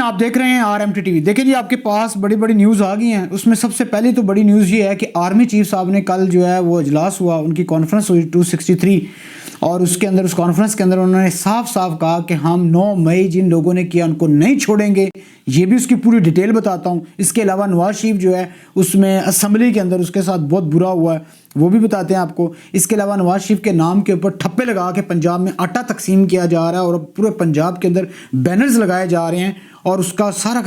آپ دیکھ رہے ہیں RMT TV۔ دیکھیں جی، آپ کے پاس بڑی بڑی نیوز آ گئی ہیں۔ اس میں سب سے پہلی تو بڑی نیوز یہ ہے کہ آرمی چیف صاحب نے کل جو ہے وہ اجلاس ہوا، ان کی کانفرنس ہوئی 263، اور اس کانفرنس کے اندر انہوں نے صاف صاف کہا کہ ہم 9 مئی جن لوگوں نے کیا ان کو نہیں چھوڑیں گے۔ یہ بھی اس کی پوری ڈیٹیل بتاتا ہوں۔ اس کے علاوہ نواز شریف جو ہے اس میں اسمبلی کے اندر اس کے ساتھ بہت برا ہوا ہے، وہ بھی بتاتے ہیں آپ کو۔ اس کے علاوہ نواز شریف کے نام کے اوپر ٹھپے لگا کے پنجاب میں آٹا تقسیم کیا جا رہا ہے، اور پورے پنجاب کے اندر بینرز لگائے جا رہے ہیں، اور اس کا سارا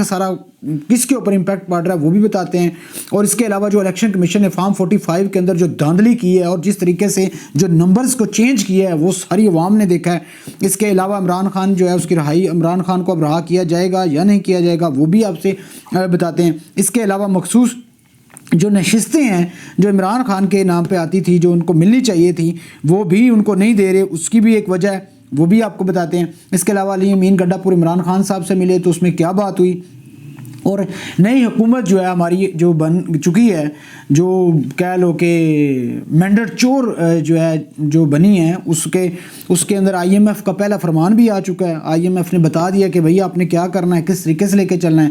کس کے اوپر امپیکٹ پڑ رہا ہے وہ بھی بتاتے ہیں۔ اور اس کے علاوہ جو الیکشن کمیشن نے فارم 45 کے اندر جو دھاندلی کی ہے اور جس طریقے سے جو نمبرز کو چینج کیا ہے وہ ساری عوام نے دیکھا ہے۔ اس کے علاوہ عمران خان جو ہے اس کی رہائی، عمران خان کو اب رہا کیا جائے گا یا نہیں کیا جائے گا وہ بھی آپ سے بتاتے ہیں۔ اس کے علاوہ مخصوص جو نشستیں ہیں جو عمران خان کے نام پہ آتی تھی، جو ان کو ملنی چاہیے تھی، وہ بھی ان کو نہیں دے رہے، اس کی بھی ایک وجہ ہے، وہ بھی آپ کو بتاتے ہیں۔ اس کے علاوہ علی امین گڈھا پور عمران خان صاحب سے ملے تو اس میں کیا بات ہوئی، اور نئی حکومت جو ہے ہماری جو بن چکی ہے، جو کہہ لو کہ مینڈٹ چور جو ہے جو بنی ہے، اس کے اندر IMF کا پہلا فرمان بھی آ چکا ہے۔ IMF نے بتا دیا کہ بھئی آپ نے کیا کرنا ہے، کس طریقے سے لے کے چلنا ہے۔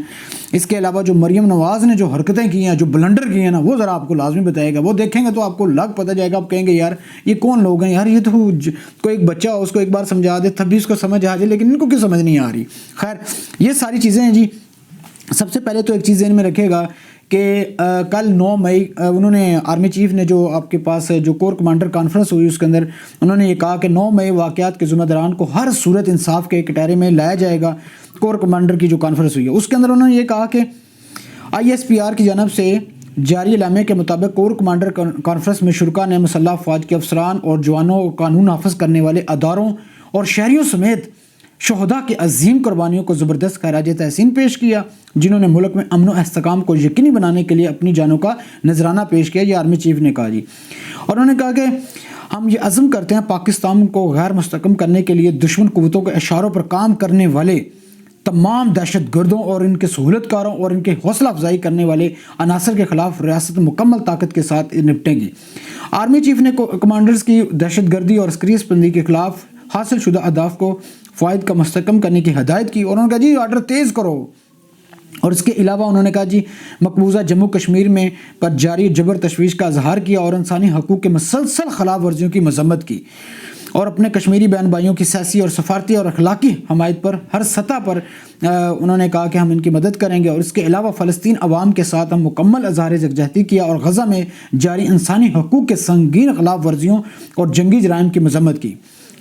اس کے علاوہ جو مریم نواز نے جو حرکتیں کی ہیں، جو بلنڈر کی ہیں نا، وہ ذرا آپ کو لازمی بتائے گا، وہ دیکھیں گے تو آپ کو لگ پتہ جائے گا، آپ کہیں گے یار یہ کون لوگ ہیں یار، یہ تو کوئی ایک بچہ ہو اس کو ایک بار سمجھا دے تب بھی اس کو سمجھ آ جائے، لیکن ان کو کیوں سمجھ نہیں آ رہی۔ خیر یہ ساری چیزیں ہیں جی۔ سب سے پہلے تو ایک چیز ذہن میں رکھے گا کہ کل 9 مئی انہوں نے آرمی چیف نے جو آپ کے پاس جو کور کمانڈر کانفرنس ہوئی اس کے اندر انہوں نے یہ کہا کہ 9 مئی واقعات کے ذمہ داران کو ہر صورت انصاف کے کٹہرے میں لایا جائے گا۔ کور کمانڈر کی جو کانفرنس ہوئی ہے اس کے اندر انہوں نے یہ کہا کہ ISPR کی جانب سے جاری اعلامیہ کے مطابق کور کمانڈر کانفرنس میں شرکاء نے مسلح افواج کے افسران اور جوانوں اور قانون نافذ کرنے والے اداروں اور شہریوں سمیت شہداء کی عظیم قربانیوں کو زبردست خراج تحسین پیش کیا، جنہوں نے ملک میں امن و استحکام کو یقینی بنانے کے لیے اپنی جانوں کا نذرانہ پیش کیا۔ یہ آرمی چیف نے کہا جی، اور انہوں نے کہا کہ ہم یہ عزم کرتے ہیں پاکستان کو غیر مستحکم کرنے کے لیے دشمن قوتوں کے اشاروں پر کام کرنے والے تمام دہشت گردوں اور ان کے سہولت کاروں اور ان کے حوصلہ افزائی کرنے والے عناصر کے خلاف ریاست مکمل طاقت کے ساتھ نپٹیں گی۔ آرمی چیف نے کمانڈرز کی دہشت گردی اور عسکری پسندی کے خلاف حاصل شدہ اہداف کو فوائد کا مستحکم کرنے کی ہدایت کی، اور انہوں نے کہا جی آرڈر تیز کرو۔ اور اس کے علاوہ انہوں نے کہا جی مقبوضہ جموں کشمیر میں پر جاری جبر تشویش کا اظہار کیا اور انسانی حقوق کے مسلسل خلاف ورزیوں کی مذمت کی، اور اپنے کشمیری بہن بھائیوں کی سیاسی اور سفارتی اور اخلاقی حمایت پر ہر سطح پر انہوں نے کہا کہ ہم ان کی مدد کریں گے۔ اور اس کے علاوہ فلسطین عوام کے ساتھ ہم مکمل اظہار یکجہتی کیا اور غزہ میں جاری انسانی حقوق کے سنگین خلاف ورزیوں اور جنگی جرائم کی مذمت کی۔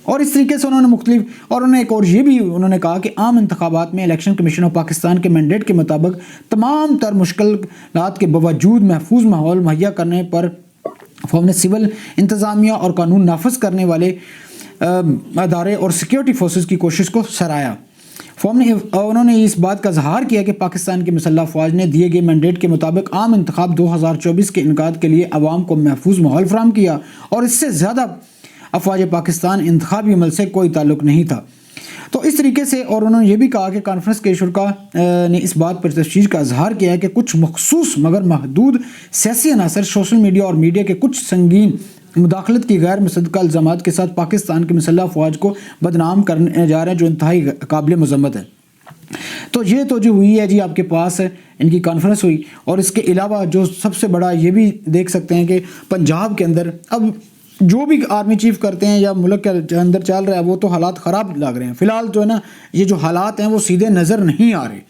اور اس طریقے سے انہوں نے مختلف، اور انہوں نے ایک اور یہ بھی انہوں نے کہا کہ عام انتخابات میں الیکشن کمیشن آف پاکستان کے مینڈیٹ کے مطابق تمام تر مشکلات کے باوجود محفوظ ماحول مہیا کرنے پر فوم نے سول انتظامیہ اور قانون نافذ کرنے والے ادارے اور سیکیورٹی فورسز کی کوشش کو سراہا۔ فوم نے انہوں نے اس بات کا اظہار کیا کہ پاکستان کی مسلح افواج نے دیے گئے مینڈیٹ کے مطابق عام انتخاب 2024 کے انعقاد کے لیے عوام کو محفوظ ماحول فراہم کیا، اور اس سے زیادہ افواج پاکستان انتخابی عمل سے کوئی تعلق نہیں تھا۔ تو اس طریقے سے، اور انہوں نے یہ بھی کہا کہ کانفرنس کے شرکاء نے اس بات پر تشویش کا اظہار کیا ہے کہ کچھ مخصوص مگر محدود سیاسی عناصر سوشل میڈیا اور میڈیا کے کچھ سنگین مداخلت کی غیر مصدقہ الزامات کے ساتھ پاکستان کی مسلح افواج کو بدنام کرنے جا رہے ہیں، جو انتہائی قابل مذمت ہے۔ تو یہ تو جو ہوئی ہے جی آپ کے پاس ان کی کانفرنس ہوئی، اور اس کے علاوہ جو سب سے بڑا یہ بھی دیکھ سکتے ہیں کہ پنجاب کے اندر اب جو بھی آرمی چیف کرتے ہیں یا ملک کے اندر چل رہا ہے وہ تو حالات خراب لگ رہے ہیں۔ فی الحال جو ہے نا یہ جو حالات ہیں وہ سیدھے نظر نہیں آ رہے۔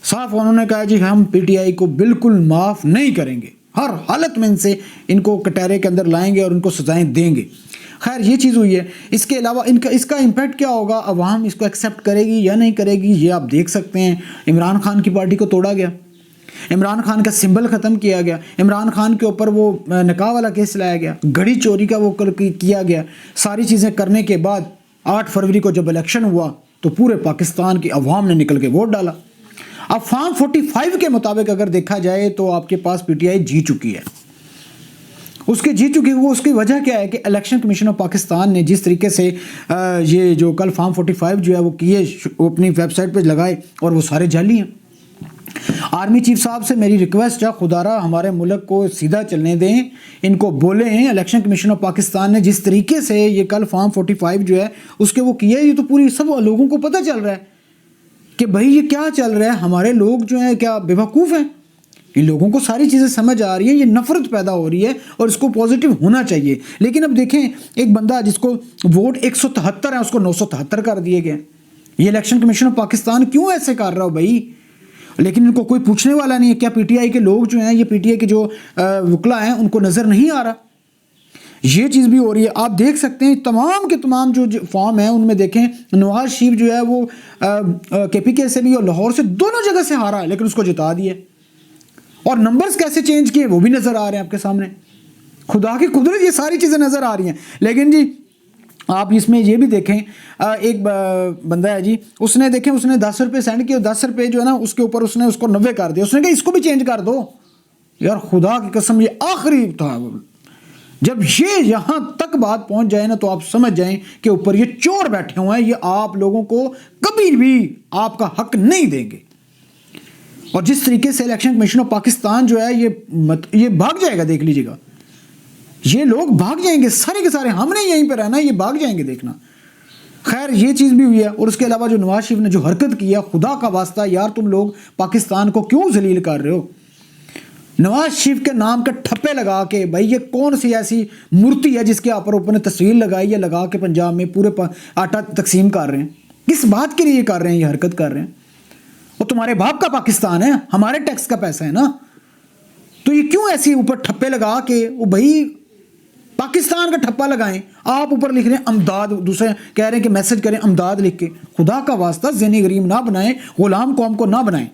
صاف انہوں نے کہا جی ہم PTI کو بالکل معاف نہیں کریں گے، ہر حالت میں ان کو کٹہرے کے اندر لائیں گے اور ان کو سزائیں دیں گے۔ خیر یہ چیز ہوئی ہے۔ اس کے علاوہ اس کا امپیکٹ کیا ہوگا، عوام اس کو ایکسیپٹ کرے گی یا نہیں کرے گی، یہ آپ دیکھ سکتے ہیں۔ عمران خان کی پارٹی کو توڑا گیا، عمران خان کا سمبل ختم کیا گیا، عمران خان کے اوپر وہ نکاح والا کیس لایا گیا، گھڑی چوری کا وہ کیا گیا۔ ساری چیزیں کرنے کے بعد 8 فروری کو جب الیکشن ہوا تو پورے پاکستان کی عوام نے نکل کے ووٹ ڈالا۔ اب فارم 45 کے مطابق اگر دیکھا جائے تو آپ کے پاس PTI جی چکی ہے۔ اس کی وجہ کیا ہے کہ الیکشن کمیشن آف پاکستان نے جس طریقے سے یہ جو کل فارم 45 جو ہے وہ کیے اپنی ویب سائٹ پہ لگائے، اور وہ سارے جعلی ہیں۔ آرمی چیف صاحب سے میری ریکویسٹ ہے خدا را ہمارے ملک کو سیدھا چلنے دیں، ان کو بولیں الیکشن کمیشن آف پاکستان نے جس طریقے سے یہ کل فارم 45 جو ہے اس کے وہ کیا، یہ تو پوری سب لوگوں کو پتہ چل رہا ہے کہ بھائی یہ کیا چل رہا ہے, ہمارے لوگ جو ہیں کیا بیوقوف ہیں؟ ان لوگوں کو ساری چیزیں سمجھ آ رہی ہیں, یہ نفرت پیدا ہو رہی ہے اور اس کو پازیٹیو ہونا چاہیے. لیکن اب دیکھیں ایک بندہ جس کو ووٹ 173 ہے اس کو 973 کر دیے گئے. یہ الیکشن کمیشن آف پاکستان کیوں ایسے کر رہا ہو بھائی؟ لیکن ان کو کوئی پوچھنے والا نہیں ہے. کیا پی ٹی آئی کے لوگ جو ہیں, یہ پی ٹی آئی کے جو وکلا ہیں ان کو نظر نہیں آ رہا؟ یہ چیز بھی ہو رہی ہے. آپ دیکھ سکتے ہیں تمام کے تمام جو فارم ہیں ان میں دیکھیں نواز شریف جو ہے وہ کے پی کے سے بھی اور لاہور سے دونوں جگہ سے ہارا ہے, لیکن اس کو جتا دیا. اور نمبرز کیسے چینج کیے وہ بھی نظر آ رہے ہیں آپ کے سامنے. خدا کی قدرت, یہ ساری چیزیں نظر آ رہی ہیں. لیکن جی آپ اس میں یہ بھی دیکھیں, ایک بندہ ہے جی, اس نے دیکھیں اس نے 10 روپے سینڈ کیے, 10 روپے جو ہے نا اس کے اوپر اس نے اس کو 90 کر دیا. اس نے کہا اس کو بھی چینج کر دو. یار خدا کی قسم یہ آخری تھا. جب یہ یہاں تک بات پہنچ جائے نا تو آپ سمجھ جائیں کہ اوپر یہ چور بیٹھے ہوئے ہیں, یہ آپ لوگوں کو کبھی بھی آپ کا حق نہیں دیں گے. اور جس طریقے سے الیکشن کمیشن آف پاکستان جو ہے یہ بھاگ جائے گا, دیکھ لیجیے گا, یہ لوگ بھاگ جائیں گے سارے کے سارے. ہم نے یہیں پہ رہنا, یہ بھاگ جائیں گے, دیکھنا. خیر یہ چیز بھی ہوئی ہے. اور اس کے علاوہ جو نواز شریف نے جو حرکت کی ہے, خدا کا واسطہ یار تم لوگ پاکستان کو کیوں ذلیل کر رہے ہو؟ نواز شریف کے نام کے ٹھپے لگا کے, بھائی یہ کون سی ایسی مورتی ہے جس کے اوپر نے تصویر لگائی ہے, لگا کے پنجاب میں پورے آٹا تقسیم کر رہے ہیں. کس بات کے لیے یہ کر رہے ہیں, یہ حرکت کر رہے ہیں؟ وہ تمہارے باپ کا پاکستان ہے, ہمارے ٹیکس کا پیسہ ہے نا, تو یہ کیوں ایسی اوپر ٹھپے لگا کے وہ بھائی پاکستان کا ٹھپا لگائیں. آپ اوپر لکھ رہے ہیں امداد, دوسرے کہہ رہے ہیں کہ میسج کریں امداد لکھ کے. خدا کا واسطہ ذہنی غریب نہ بنائیں, غلام قوم کو نہ بنائیں.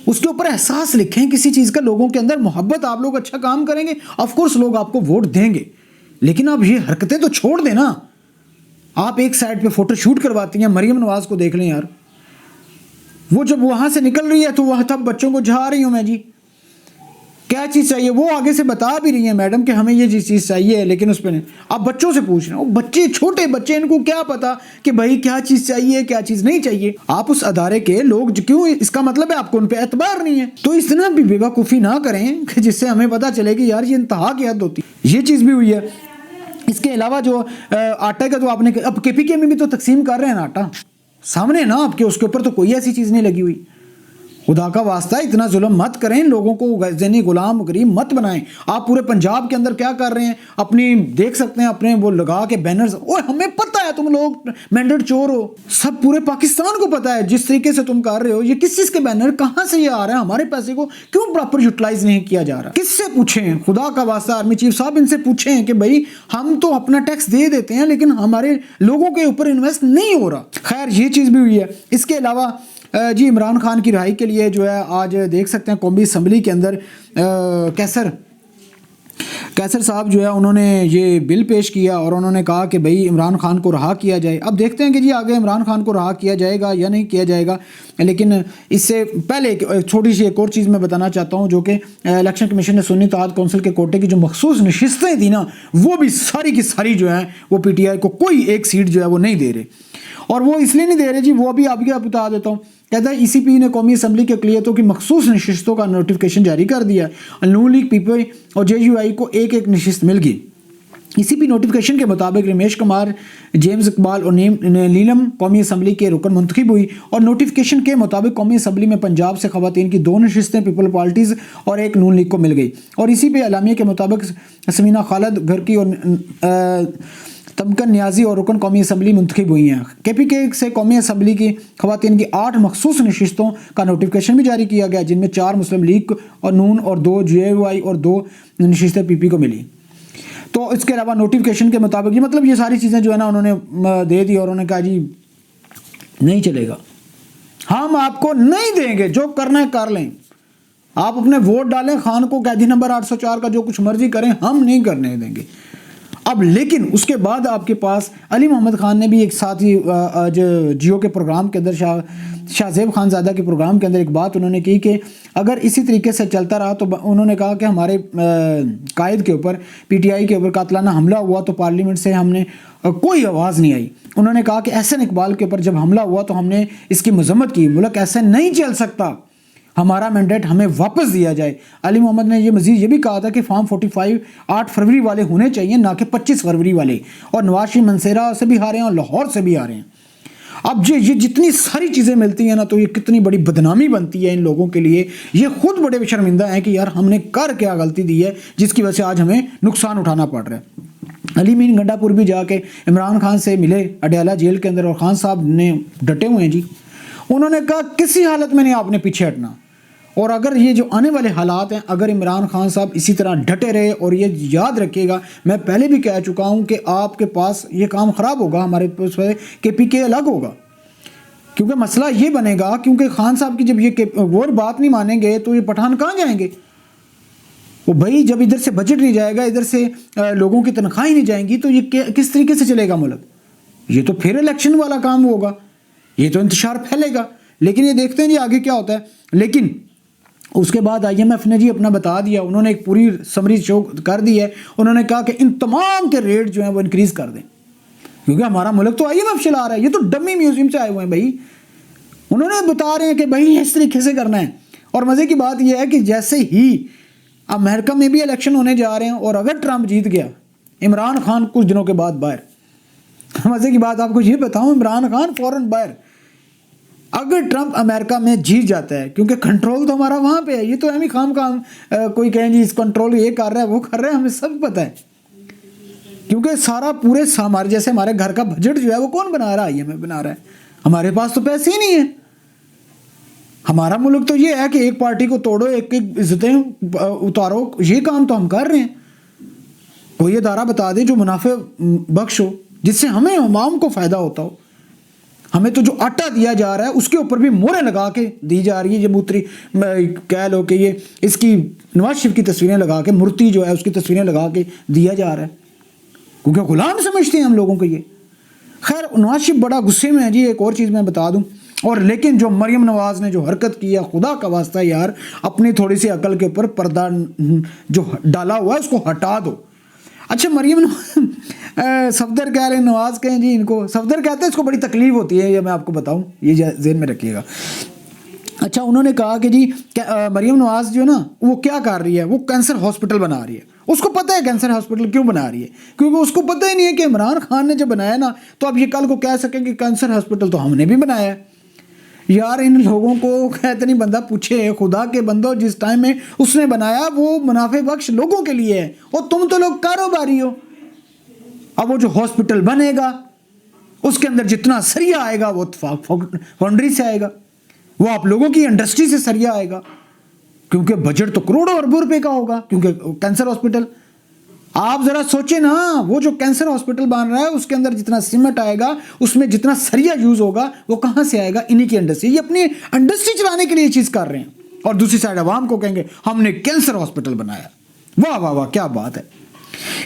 اس کے اوپر احساس لکھیں کسی چیز کا, لوگوں کے اندر محبت. آپ لوگ اچھا کام کریں گے آف کورس لوگ آپ کو ووٹ دیں گے, لیکن آپ یہ حرکتیں تو چھوڑ دیں نا. آپ ایک سائڈ پہ فوٹو شوٹ کرواتی ہیں, مریم نواز کو دیکھ لیں یار, وہ جب وہاں سے نکل رہی ہے تو وہ تب بچوں کو جہا رہی ہوں میں, جی کیا چیز چاہیے, وہ آگے سے بتا بھی رہی ہیں میڈم کہ ہمیں یہ چیز چاہیے, لیکن اس پہ نہیں. آپ بچوں سے پوچھ رہے ہیں, وہ بچے چھوٹے بچے, ان کو کیا پتا کہ بھائی کیا چیز چاہیے کیا چیز نہیں چاہیے. آپ اس ادارے کے لوگ کیوں, اس کا مطلب ہے آپ کو ان پہ اعتبار نہیں ہے. تو اس طرح بھی بے وقوفی نہ کریں کہ جس سے ہمیں پتا چلے کہ یار یہ انتہا کی حد ہوتی. یہ چیز بھی ہوئی ہے. اس کے علاوہ جو آٹے کا جو آپ نے اب کے پی کے میں بھی تو تقسیم کر رہے ہیں نا آٹا, سامنے نا آپ کے, اس کے اوپر تو کوئی ایسی چیز نہیں لگی ہوئی. خدا کا واسطہ اتنا ظلم مت کریں, لوگوں کو ذہنی غلام غریب مت بنائیں. آپ پورے پنجاب کے اندر کیا کر رہے ہیں, اپنی دیکھ سکتے ہیں اپنے وہ لگا کے بینرز, اوہ ہمیں پتہ ہے تم لوگ مینڈیٹ چور ہو, سب پورے پاکستان کو پتہ ہے جس طریقے سے تم کر رہے ہو. یہ کس چیز کے بینر, کہاں سے یہ آ رہا ہے, ہمارے پیسے کو کیوں پراپر یوٹیلائز نہیں کیا جا رہا؟ کس سے پوچھیں خدا کا واسطہ, آرمی چیف صاحب ان سے پوچھیں کہ بھائی ہم تو اپنا ٹیکس دے دیتے ہیں لیکن ہمارے لوگوں کے اوپر انویسٹ نہیں ہو رہا. خیر یہ چیز بھی ہوئی ہے. اس کے علاوہ جی عمران خان کی رہائی کے لیے جو ہے آج دیکھ سکتے ہیں قومی اسمبلی کے اندر کیسر صاحب جو ہے انہوں نے یہ بل پیش کیا اور انہوں نے کہا کہ بھئی عمران خان کو رہا کیا جائے. اب دیکھتے ہیں کہ جی آگے عمران خان کو رہا کیا جائے گا یا نہیں کیا جائے گا. لیکن اس سے پہلے چھوٹی سی ایک اور چیز میں بتانا چاہتا ہوں, جو کہ الیکشن کمیشن نے سنی اتحاد کونسل کے کوٹے کی جو مخصوص نشستیں تھیں نا, وہ بھی ساری کی ساری جو ہیں وہ پی ٹی آئی کو کوئی ایک سیٹ جو ہے وہ نہیں دے رہے. اور وہ اس لیے نہیں دے رہے جی, وہ بھی آپ کے بتا دیتا ہوں. کہتا ہے ای سی پی نے قومی اسمبلی کے اقلیتوں کی مخصوص نشستوں کا نوٹیفکیشن جاری کر دیا. نون لیگ پی پی آئی اور جے یو آئی کو ایک ایک نشست مل گئی. ای سی پی نوٹیفکیشن کے مطابق رمیش کمار, جیمز اقبال اور نیلم قومی اسمبلی کے رکن منتخب ہوئی. اور نوٹیفکیشن کے مطابق قومی اسمبلی میں پنجاب سے خواتین کی 2 نشستیں پیپل پارٹیز اور 1 نون لیگ کو مل گئی. اور اسی پہ اعلامیہ کے مطابق سمینہ خالد گھر کی اور تمکن نیازی اور رکن قومی اسمبلی منتخب ہوئی ہیں. کے پی کے سے قومی اسمبلی کی خواتین کی 8 مخصوص نشستوں کا نوٹیفکیشن بھی جاری کیا گیا, جن میں 4 مسلم لیگ اور نون اور 2 جے یو آئی اور 2 نشستیں پی پی کو ملی. تو اس کے علاوہ نوٹیفکیشن کے مطابق یہ مطلب یہ ساری چیزیں جو ہے نا انہوں نے دے دی, اور انہوں نے کہا جی نہیں چلے گا, ہم آپ کو نہیں دیں گے, جو کرنا ہے کر لیں, آپ اپنے ووٹ ڈالیں, خان کو قیدی نمبر 804 کا جو کچھ مرضی کریں, ہم نہیں کرنے دیں گے. اب لیکن اس کے بعد آپ کے پاس علی محمد خان نے بھی ایک ساتھ ہی جیو کے پروگرام کے اندر شاہ زیب خان زادہ کے پروگرام کے اندر ایک بات انہوں نے کی کہ اگر اسی طریقے سے چلتا رہا تو انہوں نے کہا کہ ہمارے قائد کے اوپر, پی ٹی آئی کے اوپر قاتلانہ حملہ ہوا تو پارلیمنٹ سے ہم نے کوئی آواز نہیں آئی. انہوں نے کہا کہ احسن اقبال کے اوپر جب حملہ ہوا تو ہم نے اس کی مذمت کی, ملک ایسے نہیں چل سکتا, ہمارا مینڈیٹ ہمیں واپس دیا جائے. علی محمد نے یہ مزید یہ بھی کہا تھا کہ فارم 45 8 فروری والے ہونے چاہیے, نہ کہ 25 فروری والے. اور نواز شریف منصیرہ سے بھی ہارے ہیں اور لاہور سے بھی ہارے ہیں. اب یہ جتنی ساری چیزیں ملتی ہیں نا تو یہ کتنی بڑی بدنامی بنتی ہے ان لوگوں کے لیے. یہ خود بڑے شرمندہ ہیں کہ یار ہم نے کر کیا غلطی دی ہے جس کی وجہ سے آج ہمیں نقصان اٹھانا پڑ رہا ہے. علی مین گنڈا پور بھی جا کے عمران خان سے ملے اڈیالہ جیل کے اندر, اور خان صاحب نے ڈٹے ہوئے ہیں جی. انہوں نے کہا کسی حالت میں نہیں آپ نے پیچھے ہٹنا, اور اگر یہ جو آنے والے حالات ہیں اگر عمران خان صاحب اسی طرح ڈٹے رہے, اور یہ یاد رکھیے گا میں پہلے بھی کہہ چکا ہوں کہ آپ کے پاس یہ کام خراب ہوگا, ہمارے پاس کے پی کے الگ ہوگا, کیونکہ مسئلہ یہ بنے گا کیونکہ خان صاحب کی جب یہ وہ بات نہیں مانیں گے تو یہ پٹھان کہاں جائیں گے؟ وہ بھائی جب ادھر سے بجٹ نہیں جائے گا, ادھر سے لوگوں کی تنخواہیں نہیں جائیں گی تو یہ کس طریقے سے چلے گا ملک؟ یہ تو پھر الیکشن والا کام ہوگا, یہ تو انتشار پھیلے گا. لیکن یہ دیکھتے ہیں جی آگے کیا ہوتا ہے. لیکن اس کے بعد آئی ایم ایف نے جی اپنا بتا دیا, انہوں نے ایک پوری سمری شو کر دی ہے. انہوں نے کہا کہ ان تمام کے ریٹ جو ہیں وہ انکریز کر دیں, کیونکہ ہمارا ملک تو آئی ایم ایف چلا رہا ہے, یہ تو ڈمی میوزیم سے آئے ہوئے ہیں بھائی. انہوں نے بتا رہے ہیں کہ بھائی اس طریقے سے کرنا ہے. اور مزے کی بات یہ ہے کہ جیسے ہی امریکہ میں بھی الیکشن ہونے جا رہے ہیں, اور اگر ٹرمپ جیت گیا, عمران خان کچھ دنوں کے بعد باہر. مزے کی بات آپ کو یہ بتاؤں, عمران خان فوراً باہر اگر ٹرمپ امریکہ میں جیت جاتا ہے, کیونکہ کنٹرول تو ہمارا وہاں پہ ہے. یہ تو ہمیں خام کوئی کہیں جی اس کنٹرول یہ کر رہا ہے وہ کر رہا ہے, ہمیں سب پتہ ہے. کیونکہ سارا پورے ہمارے جیسے ہمارے گھر کا بجٹ جو ہے وہ کون بنا رہا ہے؟ ہمیں بنا رہا ہے. ہمارے پاس تو پیسے ہی نہیں ہیں. ہمارا ملک تو یہ ہے کہ ایک پارٹی کو توڑو, ایک ایک عزتیں اتارو, یہ کام تو ہم کر رہے ہیں. کوئی ادارہ بتا دے جو منافع بخش ہو, جس سے ہمیں عوام کو فائدہ ہوتا ہو. ہمیں تو جو آٹا دیا جا رہا ہے اس کے اوپر بھی موریں لگا کے دی جا رہی ہے. یہ موتری کہہ لو کہ یہ اس کی نواز شریف کی تصویریں لگا کے, مورتی جو ہے اس کی تصویریں لگا کے دیا جا رہا ہے, کیونکہ غلام سمجھتے ہیں ہم لوگوں کو یہ. خیر نواز شریف بڑا غصے میں ہے جی. ایک اور چیز میں بتا دوں, اور لیکن جو مریم نواز نے جو حرکت کی ہے, خدا کا واسطہ یار اپنی تھوڑی سی عقل کے اوپر پردہ جو ڈالا ہوا ہے اس کو ہٹا دو. اچھا مریم صفدر کہہ رہے ہیں, نواز کہیں جی ان کو صفدر کہتے ہیں, اس کو بڑی تکلیف ہوتی ہے, یہ میں آپ کو بتاؤں, یہ ذہن میں رکھیے گا. اچھا انہوں نے کہا کہ جی مریم نواز جو ہے نا وہ کیا کر رہی ہے, وہ کینسر ہاسپٹل بنا رہی ہے. اس کو پتہ ہے کینسر ہاسپٹل کیوں بنا رہی ہے, کیونکہ اس کو پتہ ہی نہیں ہے کہ عمران خان نے جب بنایا نا تو اب یہ کل کو کہہ سکیں کہ کینسر ہاسپٹل تو ہم نے بھی بنایا ہے. یار ان لوگوں کو کہتے نہیں بندہ پوچھے, خدا کے بندو جس ٹائم میں اس نے بنایا وہ منافع بخش لوگوں کے لیے ہے, اور تم تو لوگ کاروباری ہو. اب وہ جو ہاسپٹل بنے گا اس کے اندر جتنا سریا آئے گا وہ اتفاق فاؤنڈری سے آئے گا, وہ آپ لوگوں کی انڈسٹری سے سریا آئے گا, کیونکہ بجٹ تو کروڑوں اربوں روپے کا ہوگا. کیونکہ کینسر ہاسپٹل آپ ذرا سوچیں نا, وہ جو کینسر ہاسپٹل بن رہا ہے اس کے اندر جتنا سیمنٹ آئے گا, اس میں جتنا سریا یوز ہوگا وہ کہاں سے آئے گا؟ انہی کی انڈسٹری. یہ اپنی انڈسٹری چلانے کے لیے یہ چیز کر رہے ہیں, اور دوسری سائڈ عوام کو کہیں گے ہم نے کینسر ہاسپٹل بنایا. واہ واہ واہ کیا بات ہے.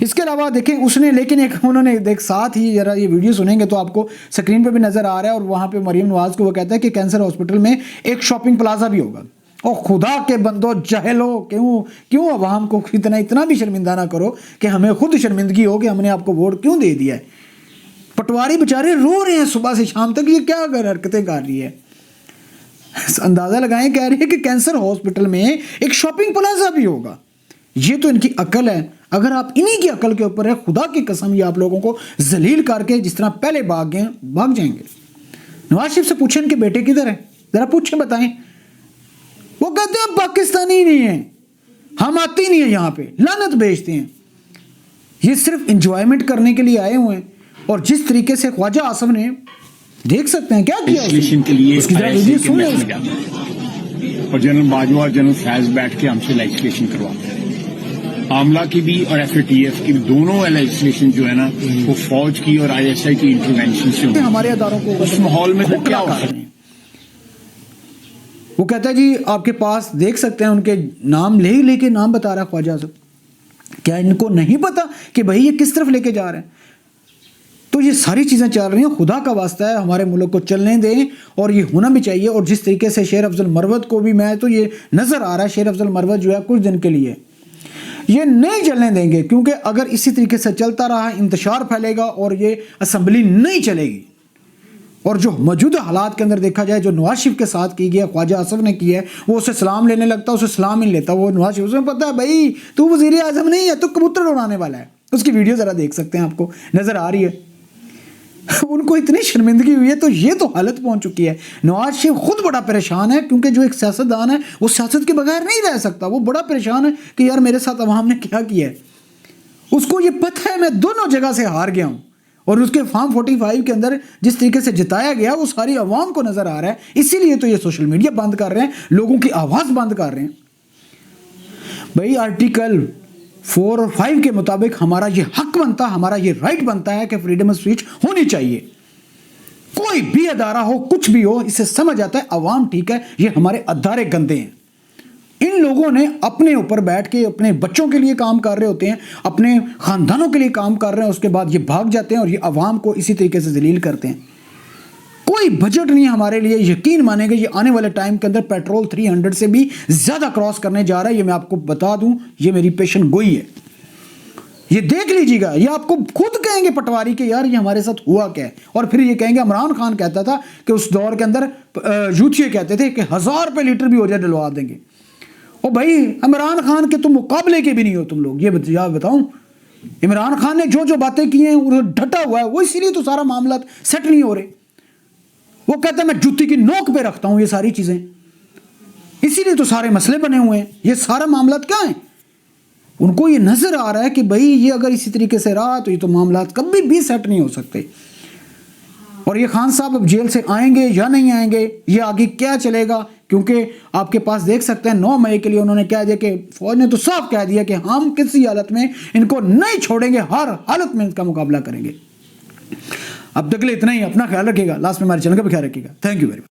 اس کے علاوہ دیکھیں اس نے, لیکن ایک انہوں نے دیکھ ساتھ ہی ذرا یہ ویڈیو سنیں گے تو آپ کو سکرین پہ بھی نظر آ رہا ہے, اور وہاں پہ مریم نواز کو وہ کہتا ہے کہ کینسر ہاسپٹل میں ایک شاپنگ پلازا بھی ہوگا. اور خدا کے بندو جہلو, کیوں عوام کو اتنا بھی شرمندہ نہ کرو کہ ہمیں خود شرمندگی ہو کہ ہم نے آپ کو ووٹ کیوں دے دیا ہے. پٹواری بیچارے رو رہے ہیں صبح سے شام تک, یہ کیا حرکتیں کر رہی ہے. اندازہ لگائیں, کہہ رہی ہے کہ کینسر ہاسپٹل میں ایک شاپنگ پلازا بھی ہوگا. یہ تو ان کی عقل ہے. اگر آپ انہی کی عقل کے اوپر ہے, خدا کی قسم یہ آپ لوگوں کو ذلیل کر کے جس طرح پہلے بھاگ جائیں گے. نواز شریف سے پوچھیں ان کے بیٹے کدھر ہیں, ذرا پوچھیں بتائیں. وہ کہتے ہیں پاکستانی نہیں ہیں, ہم آتے نہیں ہیں یہاں پہ, لعنت بھیجتے ہیں. یہ صرف انجوائمنٹ کرنے کے لیے آئے ہوئے ہیں. اور جس طریقے سے خواجہ آصف نے دیکھ سکتے ہیں کیا کیا اس کی ویڈیو سنیں, اور جنرل باجوہ اور جنرل فیض بیٹھ کے ہم سے لیجسلیشن کرواتے ہیں. عاملہ کی بھی اور ایف اے ٹی ایف کی دونوں لیجسلیشن جو ہے نا وہ فوج کی اور آئی ایس آئی کی انٹروینشن سے ہمارے اداروں کو اس ماحول میں کیا ہو سکتا ہے. وہ کہتا ہے جی آپ کے پاس دیکھ سکتے ہیں ان کے نام لے کے نام بتا رہا ہے خواجہ آصف. کیا ان کو نہیں پتا کہ بھائی یہ کس طرف لے کے جا رہے ہیں؟ تو یہ ساری چیزیں چل رہی ہیں. خدا کا واسطہ ہے ہمارے ملک کو چلنے دیں, اور یہ ہونا بھی چاہیے. اور جس طریقے سے شیر افضل مروت کو بھی میں تو یہ نظر آ رہا ہے, شیر افضل مروت جو ہے کچھ دن کے لیے یہ نہیں چلنے دیں گے, کیونکہ اگر اسی طریقے سے چلتا رہا انتشار پھیلے گا اور یہ اسمبلی نہیں چلے گی. اور جو موجودہ حالات کے اندر دیکھا جائے, جو نواز شریف کے ساتھ کی گیا, خواجہ آصف نے کی ہے, وہ اسے سلام لینے لگتا, اسے سلام ہی نہیں لیتا. وہ نواز شریف, اسے پتا ہے بھائی تو وزیر اعظم نہیں ہے, تو کبوتر اڑانے والا ہے. اس کی ویڈیو ذرا دیکھ سکتے ہیں, آپ کو نظر آ رہی ہے. ان کو اتنی شرمندگی ہوئی ہے, تو یہ تو حالت پہنچ چکی ہے. نواز شریف خود بڑا پریشان ہے, کیونکہ جو ایک سیاستدان ہے وہ سیاست کے بغیر نہیں رہ سکتا. وہ بڑا پریشان ہے کہ یار میرے ساتھ عوام نے کیا کیا ہے. اس کو یہ پتہ ہے میں دونوں جگہ سے ہار گیا ہوں, اور اس کے فارم 45 کے اندر جس طریقے سے جتایا گیا وہ ساری عوام کو نظر آ رہا ہے. اسی لیے تو یہ سوشل میڈیا بند کر رہے ہیں, لوگوں کی آواز بند کر رہے ہیں. بھائی آرٹیکل 4 اور 5 کے مطابق ہمارا یہ حق بنتا, ہمارا یہ رائٹ بنتا ہے کہ فریڈم آف اسپیچ ہونی چاہیے. کوئی بھی ادارہ ہو, کچھ بھی ہو, اسے سمجھ آتا ہے عوام ٹھیک ہے, یہ ہمارے ادارے گندے ہیں. ان لوگوں نے اپنے اوپر بیٹھ کے اپنے بچوں کے لیے کام کر رہے ہوتے ہیں, اپنے خاندانوں کے لیے کام کر رہے ہیں, اس کے بعد یہ بھاگ جاتے ہیں اور یہ عوام کو اسی طریقے سے ذلیل کرتے ہیں. کوئی بجٹ نہیں ہمارے لیے. یقین مانیں گے یہ آنے والے ٹائم کے اندر پیٹرول 300 سے بھی زیادہ کراس کرنے جا رہا ہے. یہ میں آپ کو بتا دوں, یہ میری پیشن گوئی ہے. یہ دیکھ لیجیے گا, یہ آپ کو خود کہیں گے پٹواری کہ یار یہ ہمارے ساتھ ہوا کیا ہے. اور پھر یہ کہیں گے عمران خان کہتا تھا کہ اس دور کے اندر یوتھیے کہتے تھے کہ 1000 روپے لیٹر بھی ہو جائے ڈلوا دیں گے. او بھائی عمران خان کے تم مقابلے کے بھی نہیں ہو تم لوگ. یہ بتاؤں, عمران خان نے جو جو باتیں کی ہیں وہ ڈھٹا ہوا ہے, وہ اسی لیے تو سارا معاملات سیٹ نہیں ہو رہے. وہ کہتا ہے میں جوتی کی نوک پہ رکھتا ہوں یہ ساری چیزیں, اسی لیے تو سارے مسئلے بنے ہوئے ہیں. یہ سارا معاملات کیا ہیں؟ ان کو یہ نظر آ رہا ہے کہ بھائی یہ اگر اسی طریقے سے رہا تو یہ تو معاملات کبھی بھی سیٹ نہیں ہو سکتے. اور یہ خان صاحب اب جیل سے آئیں گے یا نہیں آئیں گے, یہ آگے کیا چلے گا, کیونکہ آپ کے پاس دیکھ سکتے ہیں 9 مئی کے لیے انہوں نے کہہ دیا کہ فوج نے تو صاف کہہ دیا کہ ہم کسی حالت میں ان کو نہیں چھوڑیں گے, ہر حالت میں ان کا مقابلہ کریں گے. اب تک کے لیے اتنا ہی. اپنا خیال رکھیے گا, لاسٹ میں ہمارے چینل کا بھی خیال رکھیے گا. Thank you very much.